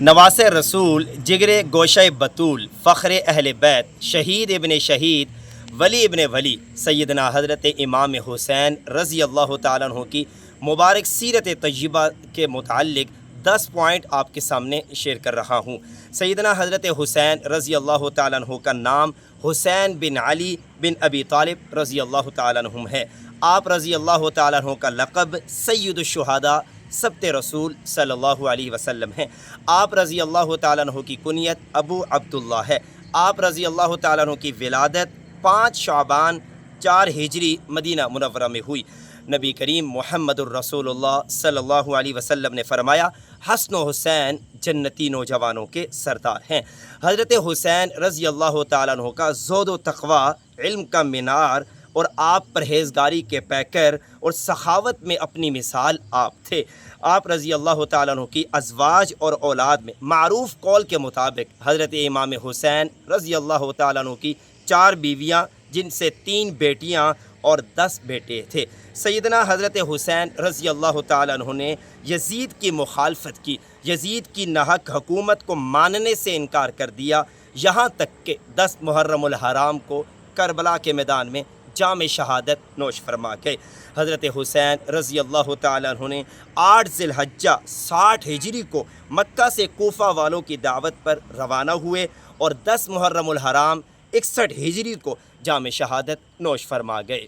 نواس رسول، جگر گوشہ بطول، فخر اہل بیت، شہید ابن شہید، ولی ابن ولی، سیدنا حضرت امام حسین رضی اللہ تعالیٰ عنہ کی مبارک سیرت طیبہ کے متعلق 10 پوائنٹ آپ کے سامنے شیئر کر رہا ہوں۔ سیدنا حضرت حسین رضی اللہ تعالیٰ عنہ کا نام حسین بن علی بن ابی طالب رضی اللہ تعالیٰ عنہ ہے۔ آپ رضی اللہ تعالیٰ عنہ کا لقب سید الشہداء سبت رسول صلی اللہ علیہ وسلم ہیں۔ آپ رضی اللہ تعالیٰ عنہ کی کنیت ابو عبداللہ ہے۔ آپ رضی اللہ تعالیٰ عنہ کی ولادت 5 شعبان 4 ہجری مدینہ منورہ میں ہوئی۔ نبی کریم محمد الرسول اللہ صلی اللہ علیہ وسلم نے فرمایا، حسن و حسین جنتی نوجوانوں کے سردار ہیں۔ حضرت حسین رضی اللہ تعالیٰ عنہ کا زہد و تقوی، علم کا مینار اور آپ پرہیزگاری کے پیکر اور سخاوت میں اپنی مثال آپ تھے۔ آپ رضی اللہ تعالیٰ عنہ کی ازواج اور اولاد میں معروف قول کے مطابق حضرت امام حسین رضی اللہ تعالیٰ عنہ کی 4 بیویاں، جن سے 3 بیٹیاں اور 10 بیٹے تھے۔ سیدنا حضرت حسین رضی اللہ تعالیٰ عنہ نے یزید کی مخالفت کی، یزید کی ناحق حکومت کو ماننے سے انکار کر دیا، یہاں تک کہ 10 محرم الحرام کو کربلا کے میدان میں جام شہادت نوش فرما گئے۔ حضرت حسین رضی اللہ تعالیٰ عنہ نے 8 ذی الحجہ 60 ہجری کو مکہ سے کوفہ والوں کی دعوت پر روانہ ہوئے اور 10 محرم الحرام 61 ہجری کو جام شہادت نوش فرما گئے۔